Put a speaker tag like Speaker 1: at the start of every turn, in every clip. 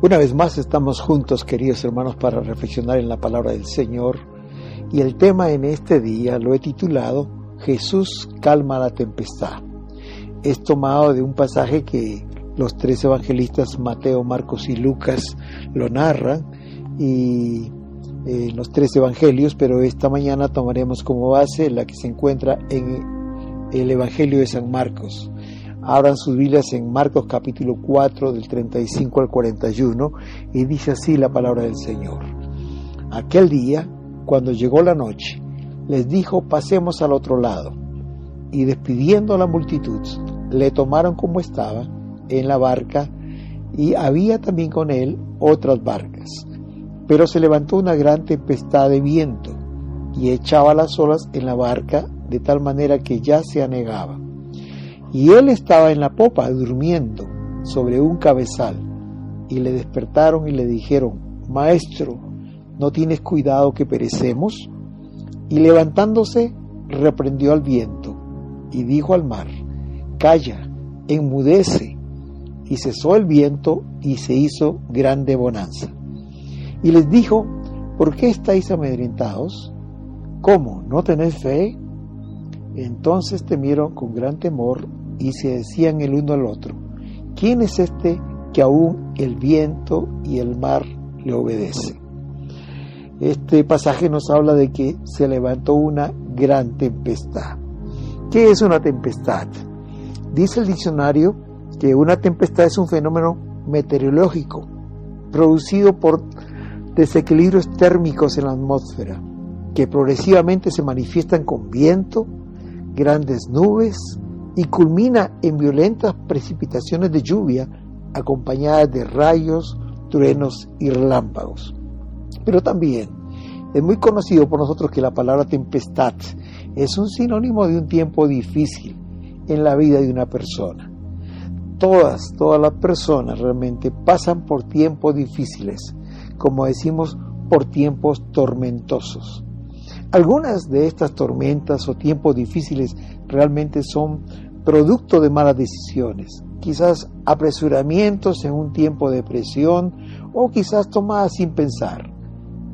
Speaker 1: Una vez más estamos juntos, queridos hermanos, para reflexionar en la palabra del Señor, y el tema en este día lo he titulado Jesús calma la tempestad. Es tomado de un pasaje que los tres evangelistas Mateo, Marcos y Lucas lo narran y los tres evangelios, pero esta mañana tomaremos como base la que se encuentra en el Evangelio de San Marcos. Abran sus Biblias en Marcos capítulo 4 del 35 al 41 y dice así la palabra del Señor. Aquel día, cuando llegó la noche, les dijo: pasemos al otro lado. Y despidiendo a la multitud, le tomaron como estaba en la barca, y había también con él otras barcas. Pero se levantó una gran tempestad de viento y echaba las olas en la barca de tal manera que ya se anegaba. Y él estaba en la popa durmiendo sobre un cabezal, y le despertaron y le dijeron: Maestro, ¿no tienes cuidado que perecemos? Y levantándose reprendió al viento y dijo al mar: Calla, enmudece. Y cesó el viento y se hizo grande bonanza. Y les dijo: ¿por qué estáis amedrentados? ¿Cómo, no tenéis fe? Entonces temieron con gran temor y se decían el uno al otro: ¿quién es este que aún el viento y el mar le obedece? Este pasaje nos habla de que se levantó una gran tempestad. ¿Qué es una tempestad? Dice el diccionario que una tempestad es un fenómeno meteorológico producido por desequilibrios térmicos en la atmósfera que progresivamente se manifiestan con viento, grandes nubes y culmina en violentas precipitaciones de lluvia acompañadas de rayos, truenos y relámpagos. Pero también es muy conocido por nosotros que la palabra tempestad es un sinónimo de un tiempo difícil en la vida de una persona. Todas las personas realmente pasan por tiempos difíciles, como decimos, por tiempos tormentosos. Algunas de estas tormentas o tiempos difíciles realmente son producto de malas decisiones, quizás apresuramientos en un tiempo de presión o quizás tomadas sin pensar.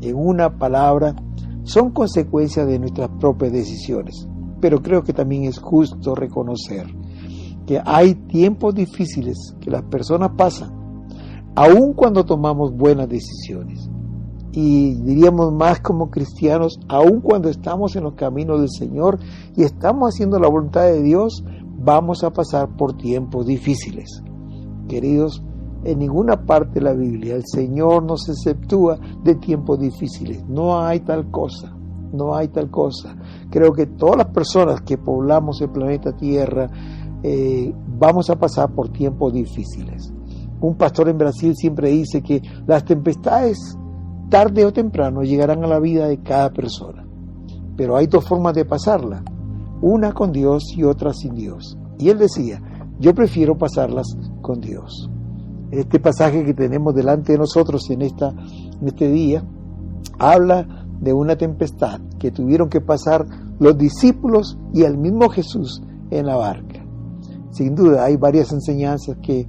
Speaker 1: En una palabra, son consecuencias de nuestras propias decisiones, pero creo que también es justo reconocer que hay tiempos difíciles que las personas pasan, aun cuando tomamos buenas decisiones. Y diríamos más como cristianos, aun cuando estamos en los caminos del Señor y estamos haciendo la voluntad de Dios, vamos a pasar por tiempos difíciles. Queridos, en ninguna parte de la Biblia el Señor nos exceptúa de tiempos difíciles. No hay tal cosa, no hay tal cosa. Creo que todas las personas que poblamos el planeta Tierra vamos a pasar por tiempos difíciles. Un pastor en Brasil siempre dice que las tempestades tarde o temprano llegarán a la vida de cada persona, pero hay dos formas de pasarla, una con Dios y otra sin Dios. Y él decía: yo prefiero pasarlas con Dios. Este pasaje que tenemos delante de nosotros en este día habla de una tempestad que tuvieron que pasar los discípulos y el mismo Jesús en la barca. Sin duda hay varias enseñanzas que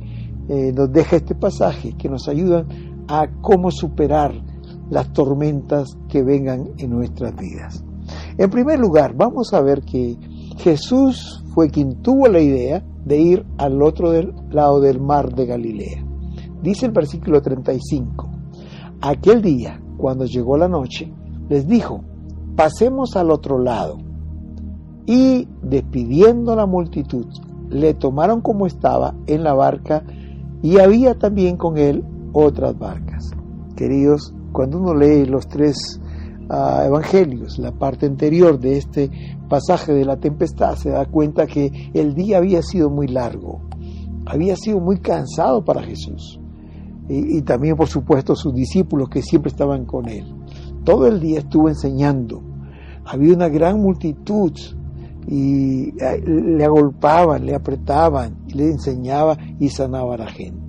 Speaker 1: nos deja este pasaje que nos ayudan a cómo superar las tormentas que vengan en nuestras vidas. En primer lugar, vamos a ver que Jesús fue quien tuvo la idea de ir al otro lado del mar de Galilea. Dice el versículo 35: aquel día, cuando llegó la noche, les dijo: pasemos al otro lado. Y despidiendo a la multitud, le tomaron como estaba en la barca, y había también con él otras barcas. Queridos, cuando uno lee los tres evangelios, la parte anterior de este pasaje de la tempestad, se da cuenta que el día había sido muy largo, había sido muy cansado para Jesús, y también por supuesto sus discípulos que siempre estaban con él. Todo el día estuvo enseñando, había una gran multitud y le agolpaban, le apretaban, le enseñaba y sanaba a la gente.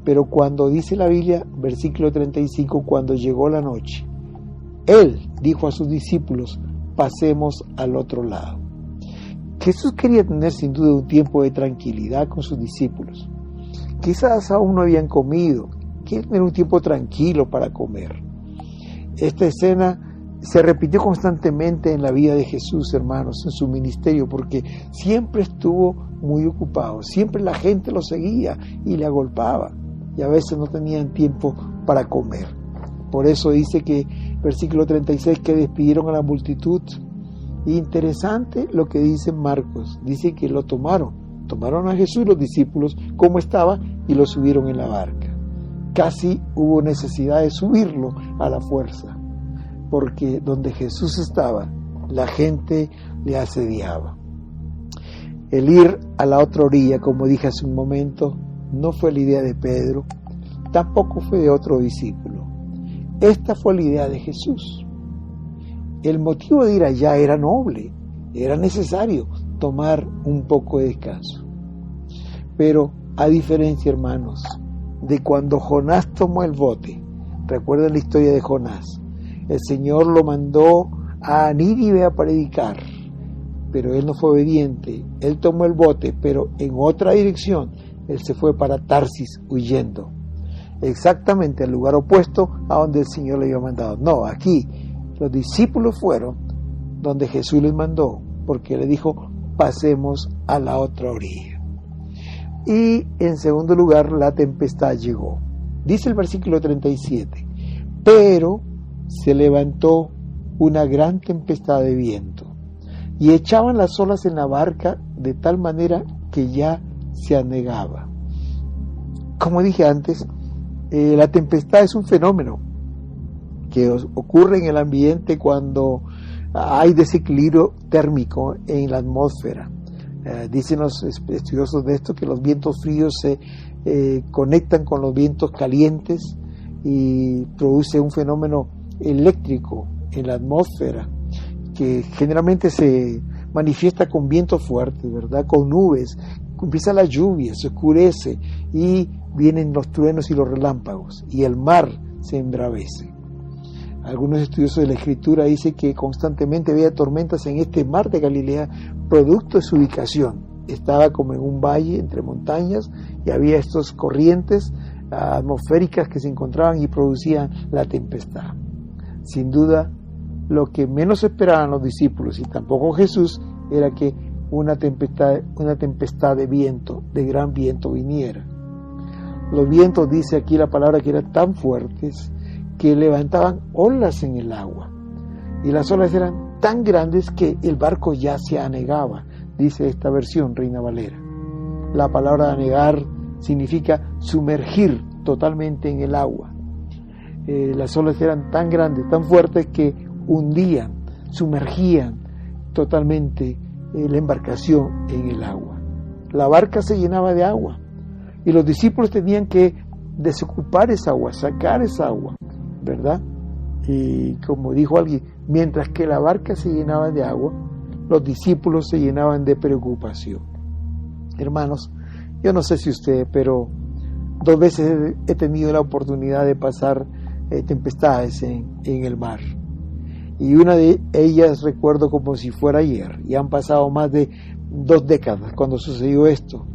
Speaker 1: Pero cuando dice la Biblia, versículo 35, cuando llegó la noche, Él dijo a sus discípulos: pasemos al otro lado. Jesús quería tener sin duda un tiempo de tranquilidad con sus discípulos. Quizás aún no habían comido, quieren tener un tiempo tranquilo para comer. Esta escena se repitió constantemente en la vida de Jesús, hermanos, en su ministerio, porque siempre estuvo muy ocupado, siempre la gente lo seguía y le agolpaba, y a veces no tenían tiempo para comer. Por eso dice que, versículo 36, que despidieron a la multitud. Interesante lo que dice Marcos, dice que lo tomaron a Jesús, los discípulos, como estaba, y lo subieron en la barca. Casi hubo necesidad de subirlo a la fuerza, porque donde Jesús estaba, la gente le asediaba. El ir a la otra orilla, como dije hace un momento, no fue la idea de Pedro, tampoco fue de otro discípulo. Esta fue la idea de Jesús. El motivo de ir allá era noble, era necesario tomar un poco de descanso. Pero a diferencia, hermanos, de cuando Jonás tomó el bote, recuerden la historia de Jonás, el Señor lo mandó a Nínive a predicar, pero él no fue obediente. Él tomó el bote, pero en otra dirección. Él se fue para Tarsis huyendo, exactamente al lugar opuesto a donde el Señor le había mandado. No, aquí los discípulos fueron donde Jesús les mandó, porque le dijo, pasemos a la otra orilla. Y en segundo lugar, la tempestad llegó. Dice el versículo 37, pero se levantó una gran tempestad de viento, y echaban las olas en la barca de tal manera que ya se anegaba. Como dije antes, la tempestad es un fenómeno que ocurre en el ambiente cuando hay desequilibrio térmico en la atmósfera. Dicen los estudiosos de esto que los vientos fríos se conectan con los vientos calientes y produce un fenómeno eléctrico en la atmósfera que generalmente se manifiesta con vientos fuertes, ¿verdad? Con nubes, empieza la lluvia, se oscurece y vienen los truenos y los relámpagos y el mar se embravece. Algunos estudiosos de la Escritura dicen que constantemente había tormentas en este mar de Galilea, producto de su ubicación. Estaba como en un valle entre montañas y había estas corrientes atmosféricas que se encontraban y producían la tempestad. Sin duda, lo que menos esperaban los discípulos y tampoco Jesús era que una tempestad de viento, de gran viento viniera. Los vientos, dice aquí la palabra, que eran tan fuertes que levantaban olas en el agua, y las olas eran tan grandes que el barco ya se anegaba, dice esta versión, Reina Valera. La palabra anegar significa sumergir totalmente en el agua. Las olas eran tan grandes, tan fuertes que hundían, sumergían totalmente la embarcación en el agua. La barca se llenaba de agua y los discípulos tenían que desocupar esa agua, sacar esa agua, ¿verdad? Y como dijo alguien, mientras que la barca se llenaba de agua, los discípulos se llenaban de preocupación. Hermanos, yo no sé si usted, pero 2 veces he tenido la oportunidad de pasar tempestades en el mar. Y una de ellas recuerdo como si fuera ayer, y han pasado más de 2 décadas cuando sucedió esto.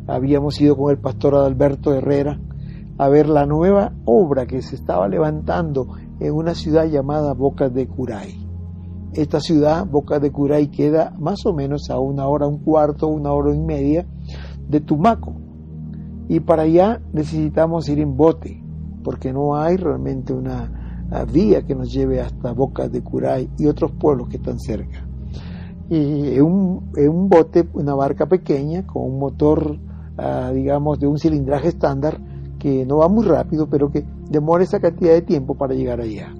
Speaker 1: Habíamos ido con el pastor Adalberto Herrera a ver la nueva obra que se estaba levantando en una ciudad llamada Bocas de Curay. Esta ciudad, Bocas de Curay, queda más o menos a 1 hora, 1/4, 1 hora y media de Tumaco. Y para allá necesitamos ir en bote, porque no hay realmente una vía que nos lleve hasta Bocas de Curay y otros pueblos que están cerca. Y en un bote, una barca pequeña con un motor, digamos, de un cilindraje estándar, que no va muy rápido, pero que demora esa cantidad de tiempo para llegar allá.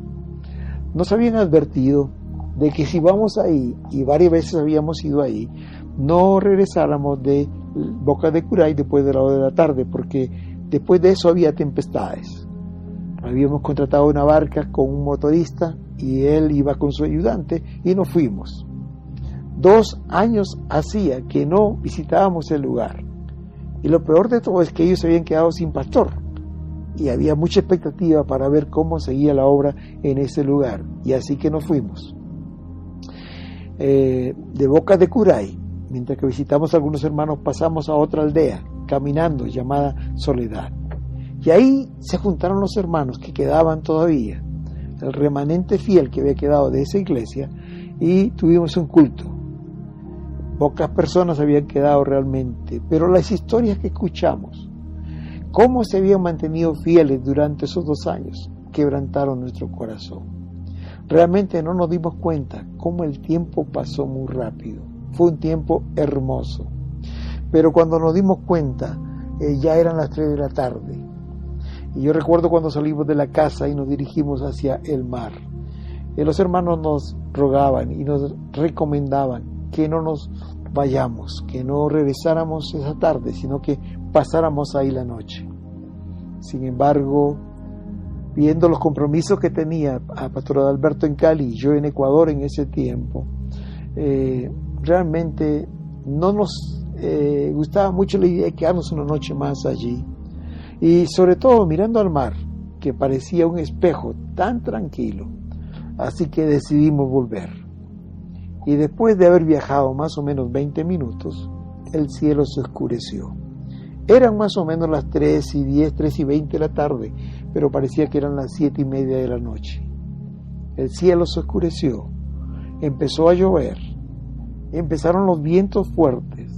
Speaker 1: Nos habían advertido de que si vamos ahí, y varias veces habíamos ido ahí, no regresáramos de Bocas de Curay después de la hora de la tarde, porque después de eso había tempestades. Habíamos contratado una barca con un motorista y él iba con su ayudante y nos fuimos. 2 años hacía que no visitábamos el lugar. Y lo peor de todo es que ellos se habían quedado sin pastor y había mucha expectativa para ver cómo seguía la obra en ese lugar, y así que nos fuimos. De Bocas de Curay, mientras que visitamos a algunos hermanos, pasamos a otra aldea caminando llamada Soledad, Y ahí se juntaron los hermanos que quedaban todavía, el remanente fiel que había quedado de esa iglesia, y tuvimos un culto. Pocas personas habían quedado realmente, pero las historias que escuchamos, cómo se habían mantenido fieles durante esos 2 años, quebrantaron nuestro corazón. Realmente no nos dimos cuenta cómo el tiempo pasó muy rápido. Fue un tiempo hermoso. Pero cuando nos dimos cuenta, ya eran las 3 de la tarde. Y yo recuerdo cuando salimos de la casa y nos dirigimos hacia el mar. Los hermanos nos rogaban y nos recomendaban que no nos vayamos, que no regresáramos esa tarde, sino que pasáramos ahí la noche. Sin embargo, viendo los compromisos que tenía a Pastor Adalberto en Cali y yo en Ecuador en ese tiempo, realmente no nos gustaba mucho la idea de quedarnos una noche más allí. Y sobre todo mirando al mar, que parecía un espejo tan tranquilo. Así que decidimos volver. Y después de haber viajado más o menos 20 minutos, el cielo se oscureció. Eran más o menos las 3:10, 3:20 de la tarde, pero parecía que eran las 7:30 de la noche. El cielo se oscureció, empezó a llover, empezaron los vientos fuertes,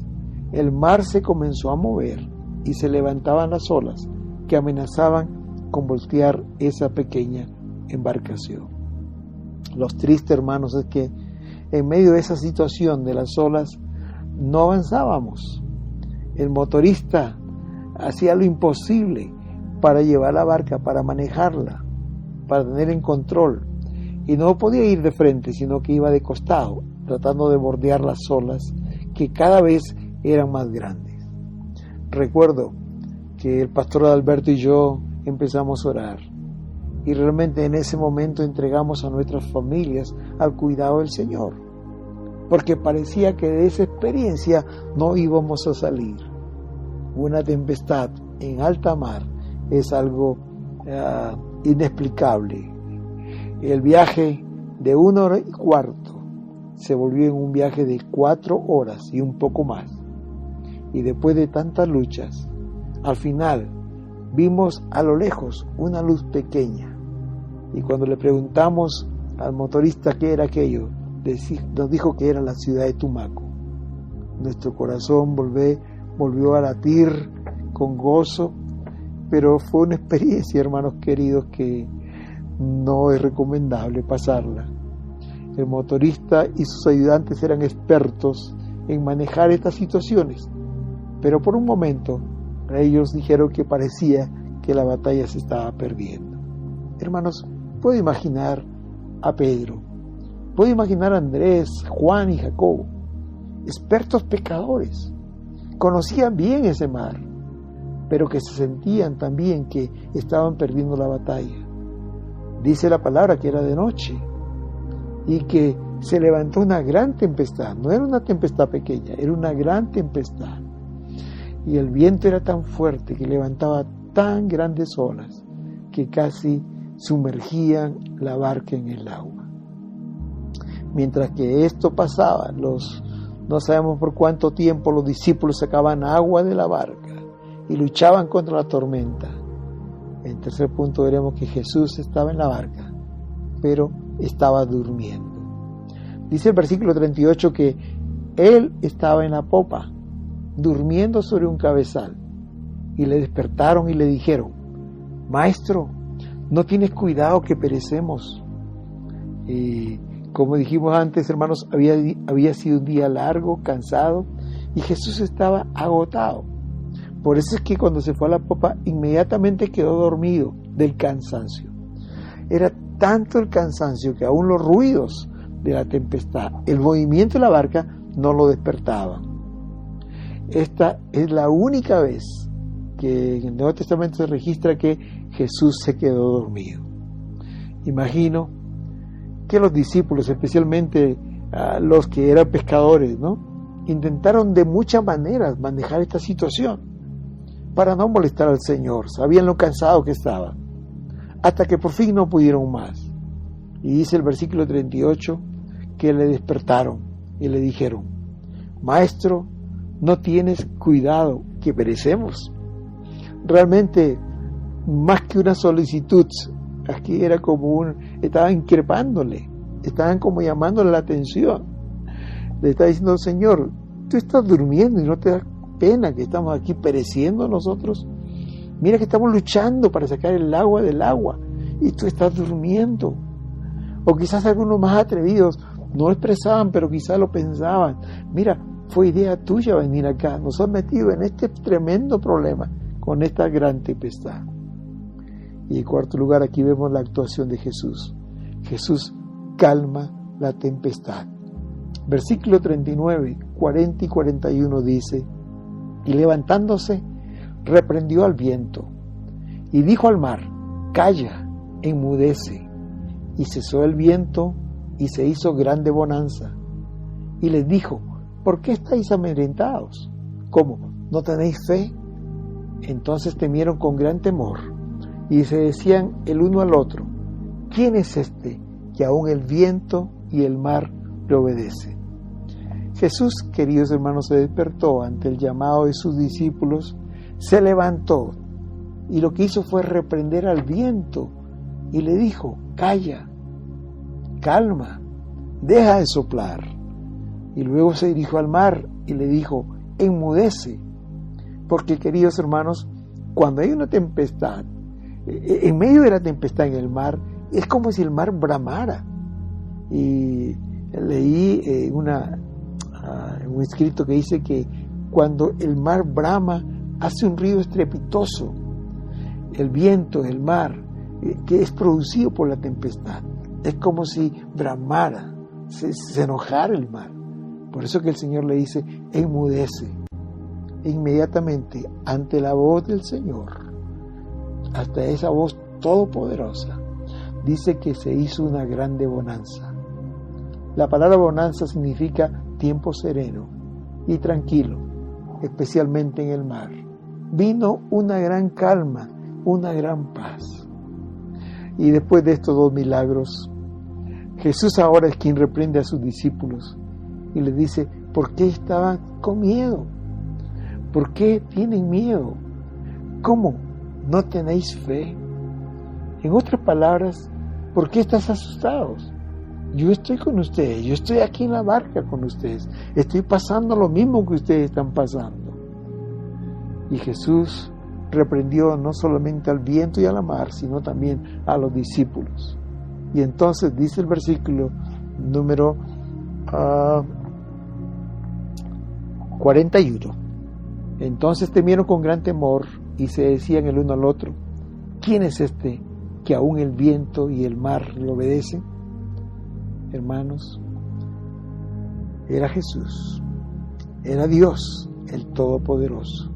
Speaker 1: el mar se comenzó a mover y se levantaban las olas que amenazaban con voltear esa pequeña embarcación. Los tristes, hermanos, es que en medio de esa situación de las olas no avanzábamos. El motorista hacía lo imposible para llevar la barca, para manejarla, para tener en control, y no podía ir de frente, sino que iba de costado, tratando de bordear las olas que cada vez eran más grandes. Recuerdo que el pastor Adalberto y yo empezamos a orar, y realmente en ese momento entregamos a nuestras familias al cuidado del Señor, porque parecía que de esa experiencia no íbamos a salir. Una tempestad en alta mar es algo inexplicable. El viaje de 1 hora y cuarto se volvió en un viaje de 4 horas y un poco más. Y después de tantas luchas, al final vimos a lo lejos una luz pequeña. Y cuando le preguntamos al motorista qué era aquello, nos dijo que era la ciudad de Tumaco. Nuestro corazón volvió a latir con gozo, pero fue una experiencia, hermanos queridos, que no es recomendable pasarla. El motorista y sus ayudantes eran expertos en manejar estas situaciones, pero por un momento ellos dijeron que parecía que la batalla se estaba perdiendo. Hermanos, puedo imaginar a Pedro, puedo imaginar a Andrés, Juan y Jacobo, expertos pescadores, conocían bien ese mar, pero que se sentían también que estaban perdiendo la batalla. Dice la palabra que era de noche y que se levantó una gran tempestad. No era una tempestad pequeña, era una gran tempestad. Y el viento era tan fuerte que levantaba tan grandes olas que casi sumergían la barca en el agua. Mientras que esto pasaba, no sabemos por cuánto tiempo los discípulos sacaban agua de la barca y luchaban contra la tormenta. En tercer punto veremos que Jesús estaba en la barca, pero estaba durmiendo. Dice el versículo 38 que Él estaba en la popa, durmiendo sobre un cabezal, y le despertaron y le dijeron: Maestro, ¿no tienes cuidado que perecemos? Y como dijimos antes, hermanos, había sido un día largo, cansado, y Jesús estaba agotado. Por eso es que cuando se fue a la popa, inmediatamente quedó dormido del cansancio. Era tanto el cansancio que aún los ruidos de la tempestad, el movimiento de la barca, no lo despertaban. Esta es la única vez que en el Nuevo Testamento se registra que Jesús se quedó dormido. Imagino que los discípulos, especialmente los que eran pescadores, intentaron de muchas maneras manejar esta situación para no molestar al Señor. Sabían lo cansado que estaba, hasta que por fin no pudieron más. Y dice el versículo 38 que le despertaron y le dijeron: Maestro, ¿no tienes cuidado que perecemos? Realmente más que una solicitud, aquí era como estaban increpándole, estaban como llamándole la atención. Le está diciendo: Señor, tú estás durmiendo y no te da pena que estamos aquí pereciendo nosotros. Mira que estamos luchando para sacar el agua del agua y tú estás durmiendo. O quizás algunos más atrevidos no lo expresaban, pero quizás lo pensaban. Mira, fue idea tuya venir acá, nos has metido en este tremendo problema con esta gran tempestad. Y en cuarto lugar, aquí vemos la actuación de Jesús. Jesús calma la tempestad. Versículo 39, 40 y 41 dice: y levantándose, reprendió al viento, y dijo al mar: calla, enmudece. Y cesó el viento, y se hizo grande bonanza. Y les dijo: ¿por qué estáis amedrentados? ¿Cómo? ¿No tenéis fe? Entonces temieron con gran temor, y se decían el uno al otro: ¿quién es este que aún el viento y el mar le obedecen? Jesús, queridos hermanos, se despertó ante el llamado de sus discípulos, se levantó, y lo que hizo fue reprender al viento, y le dijo: calla, calma, deja de soplar. Y luego se dirigió al mar y le dijo: enmudece. Porque, queridos hermanos, cuando hay una tempestad, en medio de la tempestad en el mar, es como si el mar bramara. Y leí un escrito que dice que cuando el mar brama, hace un ruido estrepitoso. El viento, el mar, que es producido por la tempestad. Es como si bramara, se enojara el mar. Por eso que el Señor le dice: enmudece. E inmediatamente, ante la voz del Señor, hasta esa voz todopoderosa, dice que se hizo una grande bonanza. La palabra bonanza significa tiempo sereno y tranquilo, especialmente en el mar. Vino una gran calma, una gran paz. Y después de estos dos milagros, Jesús ahora es quien reprende a sus discípulos y les dice: ¿por qué estaban con miedo? ¿Por qué tienen miedo? ¿Cómo? ¿No tenéis fe? En otras palabras, ¿por qué estás asustados? Yo estoy con ustedes, yo estoy aquí en la barca con ustedes, estoy pasando lo mismo que ustedes están pasando. Y Jesús reprendió no solamente al viento y a la mar, sino también a los discípulos. Y entonces dice el versículo número 41. Entonces temieron con gran temor y se decían el uno al otro: ¿quién es este que aún el viento y el mar le obedecen? Hermanos, era Jesús, era Dios, el Todopoderoso.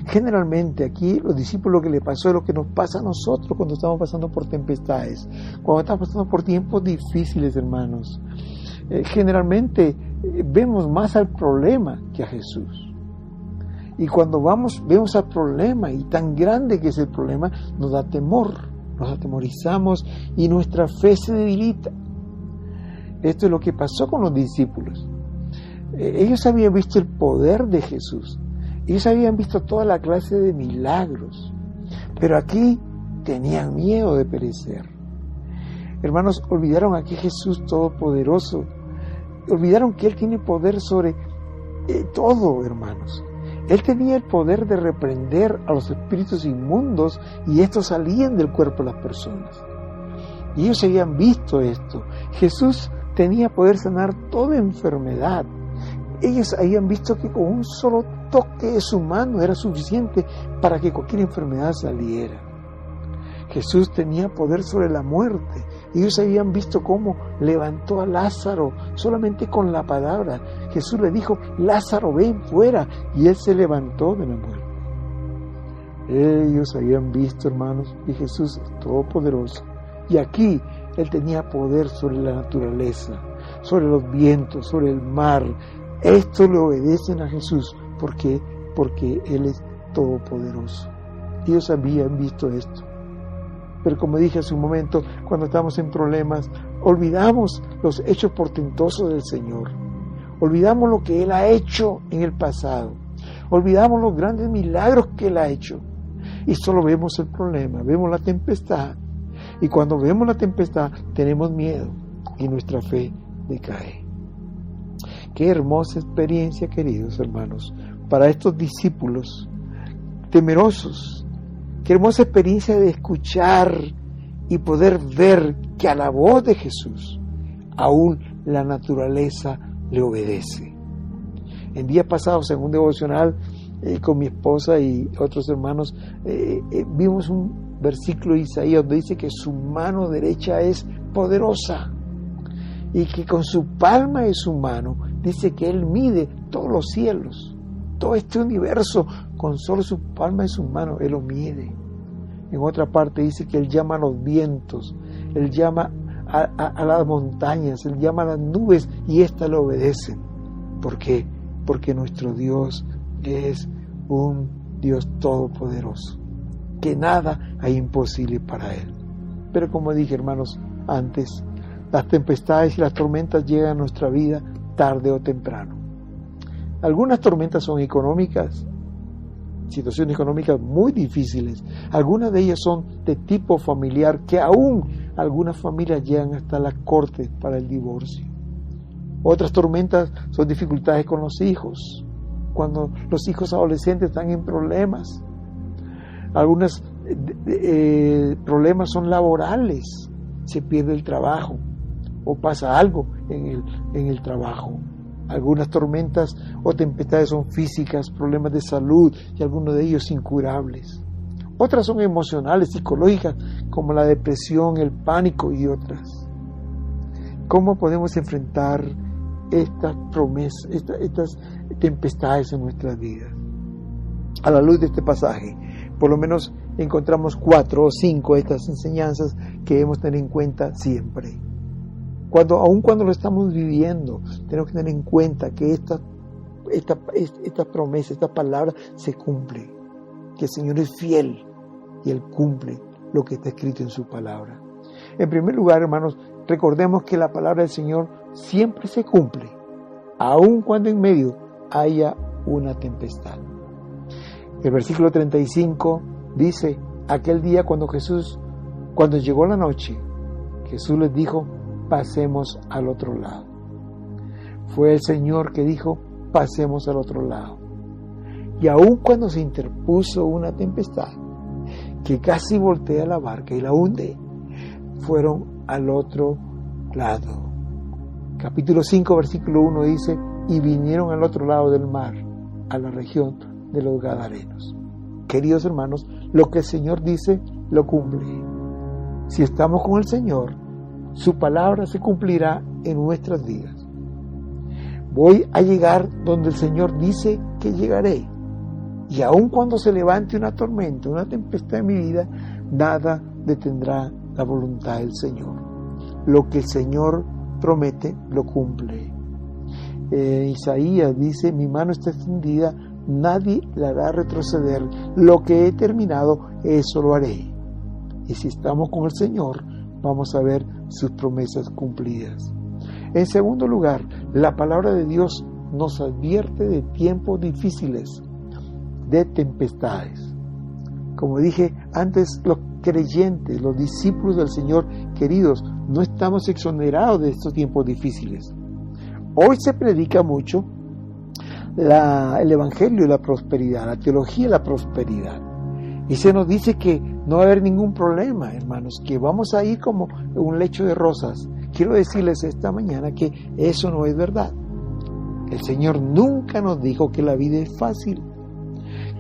Speaker 1: Generalmente aquí los discípulos, lo que le pasó es lo que nos pasa a nosotros cuando estamos pasando por tempestades, cuando estamos pasando por tiempos difíciles, hermanos. Generalmente vemos más al problema que a Jesús. Y cuando vemos al problema, y tan grande que es el problema, nos da temor, nos atemorizamos y nuestra fe se debilita. Esto es lo que pasó con los discípulos. Ellos habían visto el poder de Jesús. Ellos habían visto toda la clase de milagros. Pero aquí tenían miedo de perecer. Hermanos, olvidaron aquí Jesús Todopoderoso. Olvidaron que Él tiene poder sobre todo, hermanos. Él tenía el poder de reprender a los espíritus inmundos y estos salían del cuerpo de las personas. Y ellos habían visto esto. Jesús tenía poder sanar toda enfermedad. Ellos habían visto que con un solo toque de su mano era suficiente para que cualquier enfermedad saliera. Jesús tenía poder sobre la muerte. Ellos habían visto cómo levantó a Lázaro solamente con la palabra. Jesús le dijo: Lázaro, ven fuera, y él se levantó de la muerte. Ellos habían visto, hermanos, que Jesús es todopoderoso. Y aquí Él tenía poder sobre la naturaleza, sobre los vientos, sobre el mar. Esto le obedecen a Jesús. ¿Por qué? Porque Él es todopoderoso. Ellos habían visto esto. Pero como dije hace un momento, cuando estamos en problemas, olvidamos los hechos portentosos del Señor. Olvidamos lo que Él ha hecho en el pasado. Olvidamos los grandes milagros que Él ha hecho. y solo vemos el problema, vemos la tempestad. Y cuando vemos la tempestad tenemos miedo y nuestra fe decae. Qué hermosa experiencia, queridos hermanos, para estos discípulos temerosos. Qué hermosa experiencia de escuchar y poder ver que a la voz de Jesús aún la naturaleza le obedece. En días pasados, en un devocional con mi esposa y otros hermanos, vimos un versículo de Isaías donde dice que su mano derecha es poderosa y que con su palma de su mano dice que Él mide todos los cielos, todo este universo, con solo su palma de su mano Él lo mide. En otra parte dice que Él llama a los vientos, Él llama a las montañas, Él llama a las nubes y éstas le obedecen. ¿Por qué? Porque nuestro Dios es un Dios todopoderoso, que nada hay imposible para Él. Pero como dije, hermanos, antes, las tempestades y las tormentas llegan a nuestra vida tarde o temprano. Algunas tormentas son económicas, situaciones económicas muy difíciles. Algunas de ellas son de tipo familiar, que aún algunas familias llegan hasta la corte para el divorcio. Otras tormentas son dificultades con los hijos, cuando los hijos adolescentes están en problemas. Algunos problemas son laborales, se pierde el trabajo o pasa algo en el trabajo. Algunas tormentas o tempestades son físicas, problemas de salud y algunos de ellos incurables. Otras son emocionales, psicológicas, como la depresión, el pánico y otras. ¿Cómo podemos enfrentar estas promesas, estas tempestades en nuestras vidas? A la luz de este pasaje, por lo menos encontramos 4 o 5 de estas enseñanzas que debemos tener en cuenta siempre. Aun cuando lo estamos viviendo, tenemos que tener en cuenta que esta promesa, esta palabra se cumple, que el Señor es fiel y Él cumple lo que está escrito en su palabra. En primer lugar, hermanos, recordemos que la palabra del Señor siempre se cumple, aun cuando en medio haya una tempestad. El versículo 35 dice: aquel día cuando llegó la noche, Jesús les dijo: pasemos al otro lado. Fue el Señor que dijo: pasemos al otro lado. Y aun cuando se interpuso una tempestad que casi voltea la barca y la hunde, fueron al otro lado. Capítulo 5, versículo 1 dice: y vinieron al otro lado del mar, a la región de los Gadarenos. Queridos hermanos, lo que el Señor dice, lo cumple. Si estamos con el Señor, su palabra se cumplirá en nuestras vidas. Voy a llegar donde el Señor dice que llegaré. Y aun cuando se levante una tormenta, una tempestad en mi vida, nada detendrá la voluntad del Señor. Lo que el Señor promete, lo cumple. Isaías dice: mi mano está extendida, nadie la hará retroceder. Lo que he terminado, eso lo haré. Y si estamos con el Señor, vamos a ver sus promesas cumplidas. En segundo lugar, la palabra de Dios nos advierte de tiempos difíciles, de tempestades. Como dije antes, los creyentes, los discípulos del Señor, queridos, no estamos exonerados de estos tiempos difíciles. Hoy se predica mucho el Evangelio de la prosperidad, la teología de la prosperidad. Y se nos dice que no va a haber ningún problema, hermanos, que vamos a ir como un lecho de rosas. Quiero decirles esta mañana que eso no es verdad. El Señor nunca nos dijo que la vida es fácil,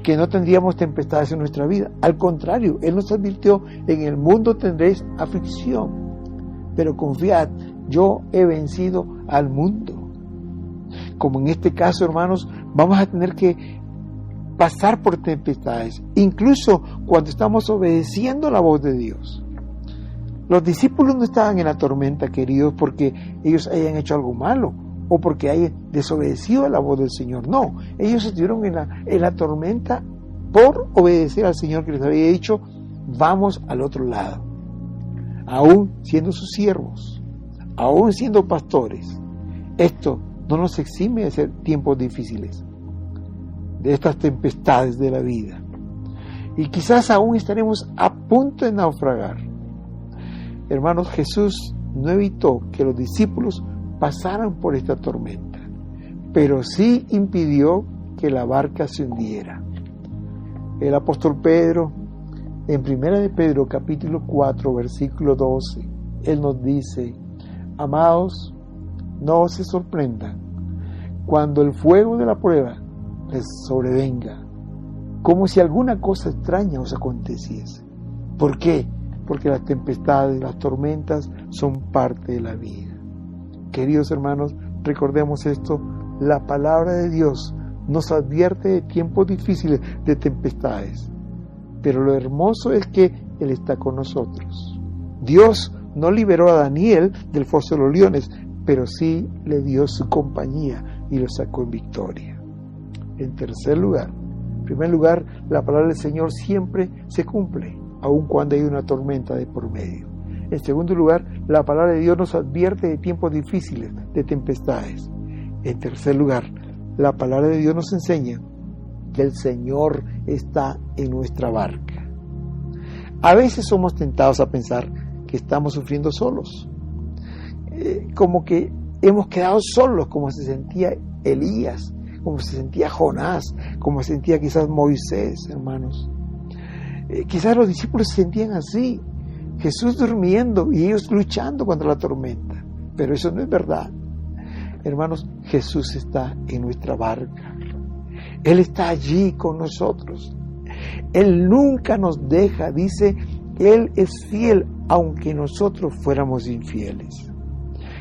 Speaker 1: que no tendríamos tempestades en nuestra vida. Al contrario, Él nos advirtió: en el mundo tendréis aflicción, pero confiad, yo he vencido al mundo. Como en este caso, hermanos, vamos a tener que pasar por tempestades, incluso cuando estamos obedeciendo la voz de Dios. Los discípulos no estaban en la tormenta, queridos, porque ellos hayan hecho algo malo o porque hayan desobedecido a la voz del Señor. No, ellos estuvieron en la tormenta por obedecer al Señor, que les había dicho: vamos al otro lado. Aún siendo sus siervos, aún siendo pastores, esto no nos exime de ser tiempos difíciles, de estas tempestades de la vida. y quizás aún estaremos a punto de naufragar. Hermanos, Jesús no evitó que los discípulos pasaran por esta tormenta, pero sí impidió que la barca se hundiera. El apóstol Pedro, en 1 de Pedro capítulo 4, versículo 12, él nos dice: amados, no se sorprendan cuando el fuego de la prueba les sobrevenga, como si alguna cosa extraña os aconteciese. ¿Por qué? Porque las tempestades, las tormentas son parte de la vida. Queridos hermanos, recordemos esto: la palabra de Dios nos advierte de tiempos difíciles, de tempestades, pero lo hermoso es que Él está con nosotros. Dios no liberó a Daniel del foso de los leones, pero sí le dio su compañía y lo sacó en victoria. En primer lugar, la palabra del Señor siempre se cumple, aun cuando hay una tormenta de por medio. En segundo lugar, la palabra de Dios nos advierte de tiempos difíciles, de tempestades. En tercer lugar, la palabra de Dios nos enseña que el Señor está en nuestra barca. A veces somos tentados a pensar que estamos sufriendo solos, como que hemos quedado solos, como se sentía Elías, como se sentía Jonás, como se sentía quizás Moisés, hermanos. Quizás los discípulos se sentían así, Jesús durmiendo y ellos luchando contra la tormenta, pero eso no es verdad. Hermanos, Jesús está en nuestra barca. Él está allí con nosotros. Él nunca nos deja, dice, Él es fiel aunque nosotros fuéramos infieles.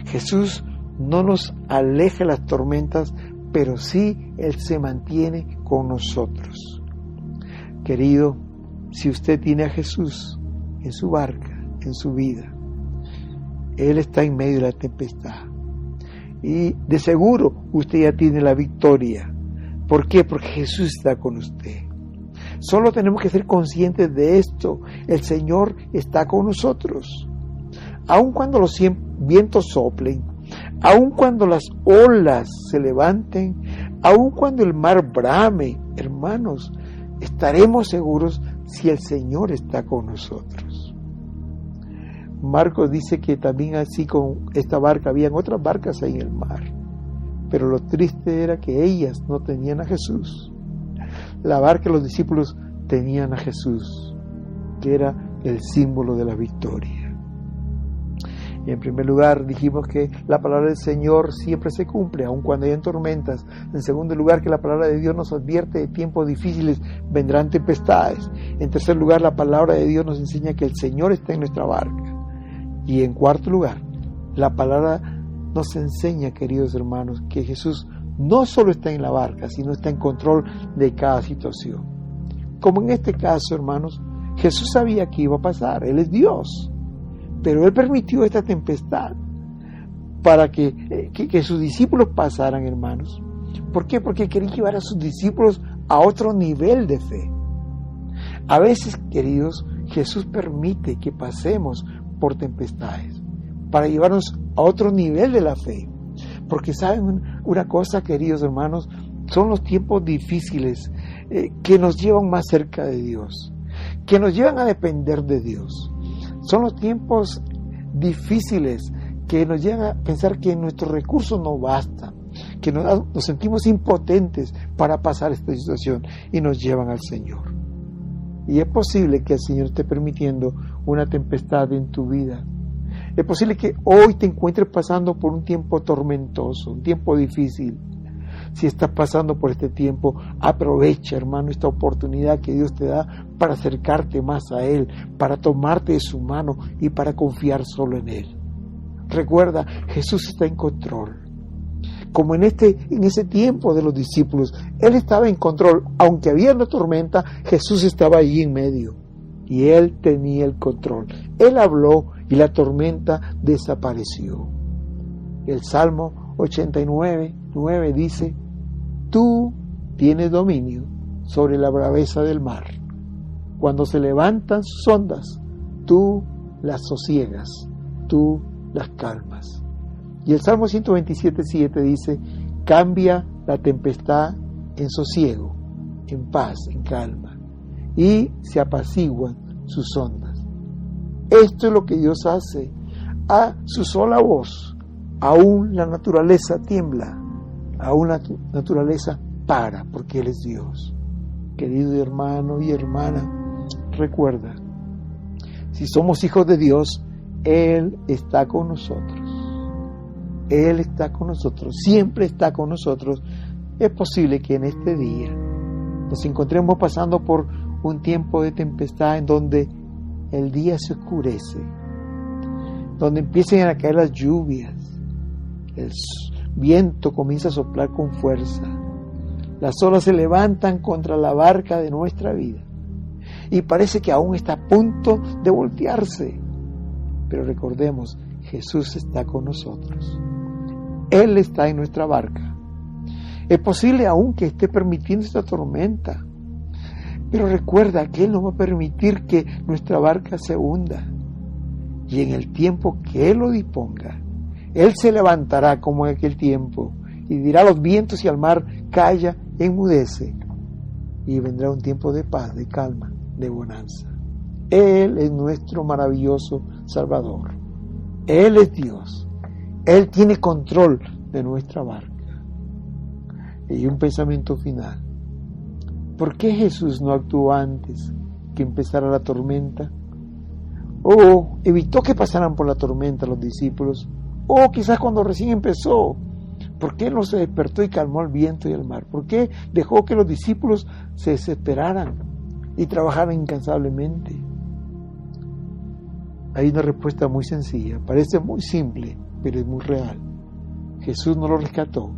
Speaker 1: Jesús no nos aleja de las tormentas, pero sí Él se mantiene con nosotros. Querido, si usted tiene a Jesús en su barca, en su vida, Él está en medio de la tempestad. Y de seguro usted ya tiene la victoria. ¿Por qué? Porque Jesús está con usted. Solo tenemos que ser conscientes de esto. El Señor está con nosotros. Aun cuando los vientos soplen, aun cuando las olas se levanten, aun cuando el mar brame, hermanos, estaremos seguros si el Señor está con nosotros. Marcos dice que también así con esta barca habían otras barcas ahí en el mar, pero lo triste era que ellas no tenían a Jesús. La barca de los discípulos tenían a Jesús, que era el símbolo de la victoria. Y en primer lugar dijimos que la palabra del Señor siempre se cumple, aun cuando hayan tormentas. En segundo lugar, que la palabra de Dios nos advierte de tiempos difíciles, vendrán tempestades. En tercer lugar, la palabra de Dios nos enseña que el Señor está en nuestra barca. Y en cuarto lugar, la palabra nos enseña, queridos hermanos, que Jesús no solo está en la barca, sino está en control de cada situación. Como en este caso, hermanos, Jesús sabía que iba a pasar, Él es Dios, pero Él permitió esta tempestad para que sus discípulos pasaran, hermanos. ¿Por qué? Porque quería llevar a sus discípulos a otro nivel de fe. A veces, queridos, Jesús permite que pasemos por tempestades para llevarnos a otro nivel de la fe. Porque saben una cosa, queridos hermanos, son los tiempos difíciles que nos llevan más cerca de Dios, que nos llevan a depender de Dios. Son los tiempos difíciles que nos llevan a pensar que nuestros recursos no bastan, que nos sentimos impotentes para pasar esta situación y nos llevan al Señor. Y es posible que el Señor esté permitiendo una tempestad en tu vida. Es posible que hoy te encuentres pasando por un tiempo tormentoso, un tiempo difícil. Si estás pasando por este tiempo, aprovecha, hermano, esta oportunidad que Dios te da para acercarte más a Él, para tomarte de su mano y para confiar solo en Él. Recuerda, Jesús está en control. Como en ese tiempo de los discípulos, Él estaba en control. Aunque había una tormenta, Jesús estaba allí en medio y Él tenía el control. Él habló y la tormenta desapareció. El Salmo 89:9 dice: Tú tienes dominio sobre la braveza del mar. Cuando se levantan sus ondas, tú las sosiegas, tú las calmas. Y el Salmo 127:7 dice: Cambia la tempestad en sosiego, en paz, en calma. y se apaciguan sus ondas. Esto es lo que Dios hace. A su sola voz, aún la naturaleza tiembla, aún la naturaleza para, porque Él es Dios. Querido hermano y hermana, recuerda, si somos hijos de Dios, Él está con nosotros. Él está con nosotros, siempre está con nosotros. Es posible que en este día nos encontremos pasando por un tiempo de tempestad en donde el día se oscurece, donde empiecen a caer las lluvias, el viento comienza a soplar con fuerza, las olas se levantan contra la barca de nuestra vida y parece que aún está a punto de voltearse. Pero recordemos, Jesús está con nosotros. Él está en nuestra barca. Es posible aún que esté permitiendo esta tormenta, pero recuerda que Él no va a permitir que nuestra barca se hunda. Y en el tiempo que Él lo disponga, Él se levantará como en aquel tiempo y dirá a los vientos y al mar: calla, enmudece. Y vendrá un tiempo de paz, de calma, de bonanza. Él es nuestro maravilloso Salvador. Él es Dios. Él tiene control de nuestra barca. Y un pensamiento final. ¿Por qué Jesús no actuó antes que empezara la tormenta? ¿O evitó que pasaran por la tormenta los discípulos? ¿O quizás cuando recién empezó? ¿Por qué no se despertó y calmó el viento y el mar? ¿Por qué dejó que los discípulos se desesperaran y trabajaran incansablemente? Hay una respuesta muy sencilla, parece muy simple, pero es muy real. Jesús no lo rescató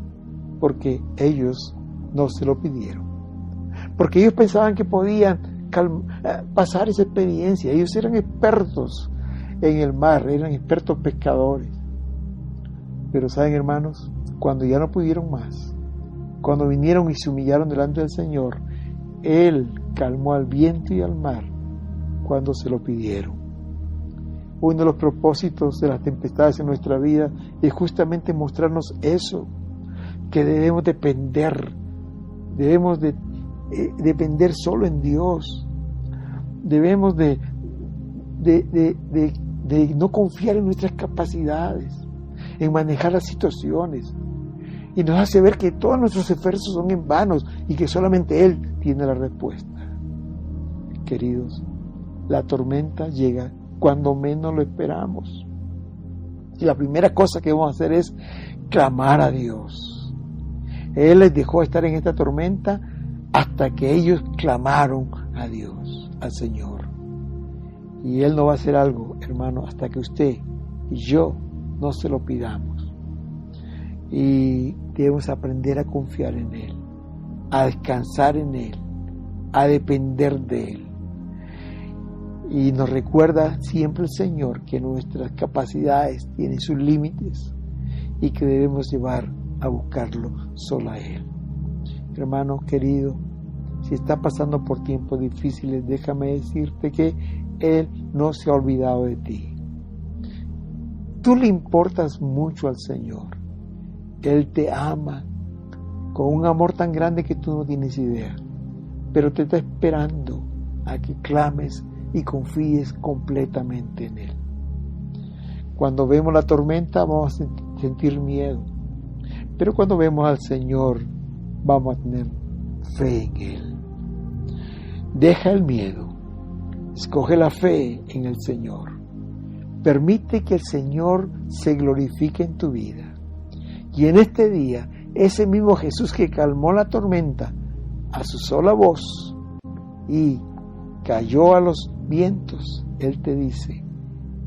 Speaker 1: porque ellos no se lo pidieron. Porque ellos pensaban que podían pasar esa experiencia. Ellos eran expertos en el mar, eran expertos pescadores. Pero ¿saben, hermanos? Cuando ya no pudieron más, cuando vinieron y se humillaron delante del Señor, Él calmó al viento y al mar cuando se lo pidieron. Uno de los propósitos de las tempestades en nuestra vida es justamente mostrarnos eso, que debemos depender solo en Dios. Debemos de no confiar en nuestras capacidades, en manejar las situaciones. Y nos hace ver que todos nuestros esfuerzos son en vanos y que solamente Él tiene la respuesta. Queridos, la tormenta llega cuando menos lo esperamos. Y la primera cosa que vamos a hacer es clamar a Dios. Él les dejó estar en esta tormenta hasta que ellos clamaron a Dios, al Señor. Y Él no va a hacer algo, hermano, hasta que usted y yo no se lo pidamos. Y debemos aprender a confiar en Él, a descansar en Él, a depender de Él. Y nos recuerda siempre el Señor que nuestras capacidades tienen sus límites y que debemos llevar a buscarlo solo a Él. Hermano querido, si está pasando por tiempos difíciles, déjame decirte que Él no se ha olvidado de ti. Tú le importas mucho al Señor. Él te ama con un amor tan grande que tú no tienes idea, pero te está esperando a que clames y confíes completamente en Él. Cuando vemos la tormenta vamos a sentir miedo, pero cuando vemos al Señor vamos a tener fe en Él. Deja el miedo, escoge la fe en el Señor. Permite que el Señor se glorifique en tu vida. Y en este día, ese mismo Jesús que calmó la tormenta a su sola voz y cayó a los vientos, Él te dice: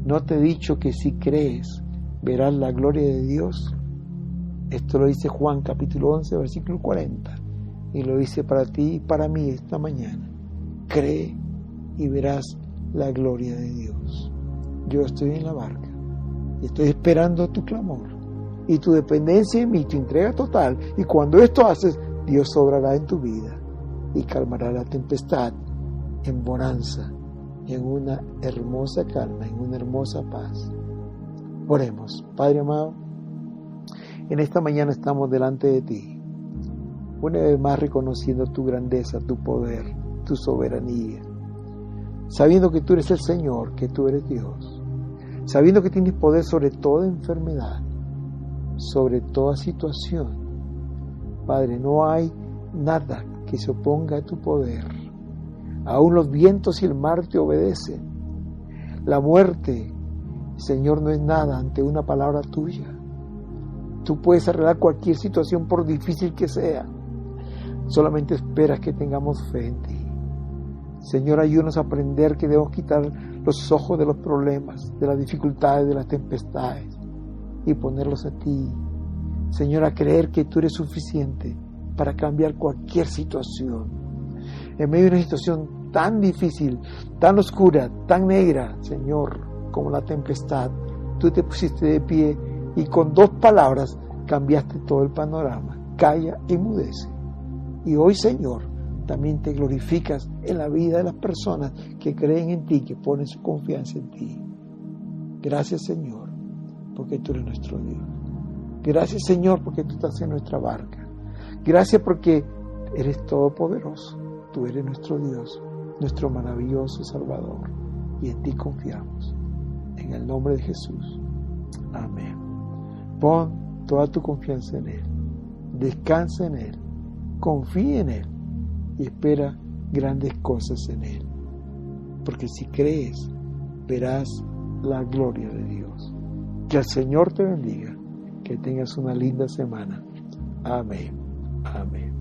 Speaker 1: ¿no te he dicho que si crees verás la gloria de Dios? Esto lo dice Juan capítulo 11, versículo 40, y lo dice para ti y para mí esta mañana. Cree y verás la gloria de Dios. Yo estoy en la barca y estoy esperando tu clamor y tu dependencia en mí, tu entrega total, y cuando esto haces, Dios obrará en tu vida y calmará la tempestad en bonanza, en una hermosa calma, en una hermosa paz. Oremos. Padre amado, en esta mañana estamos delante de ti, una vez más reconociendo tu grandeza, tu poder, tu soberanía, sabiendo que tú eres el Señor, que tú eres Dios, sabiendo que tienes poder sobre toda enfermedad, sobre toda situación. Padre, no hay nada que se oponga a tu poder. Aún los vientos y el mar te obedecen. La muerte, Señor, no es nada ante una palabra tuya. Tú puedes arreglar cualquier situación por difícil que sea. Solamente esperas que tengamos fe en ti. Señor, ayúdanos a aprender que debemos quitar los ojos de los problemas, de las dificultades, de las tempestades y ponerlos a ti. Señor, a creer que tú eres suficiente para cambiar cualquier situación. En medio de una situación tan difícil, tan oscura, tan negra, Señor, como la tempestad, tú te pusiste de pie y con 2 palabras cambiaste todo el panorama. Calla y enmudece. Y hoy, Señor, también te glorificas en la vida de las personas que creen en ti, que ponen su confianza en ti. Gracias, Señor, porque tú eres nuestro Dios. Gracias, Señor, porque tú estás en nuestra barca. Gracias porque eres todopoderoso. Tú eres nuestro Dios, nuestro maravilloso Salvador. Y en ti confiamos. En el nombre de Jesús. Amén. Pon toda tu confianza en Él. Descansa en Él. Confía en Él. Y espera grandes cosas en Él. Porque si crees, verás la gloria de Dios. Que el Señor te bendiga. Que tengas una linda semana. Amén. Amén.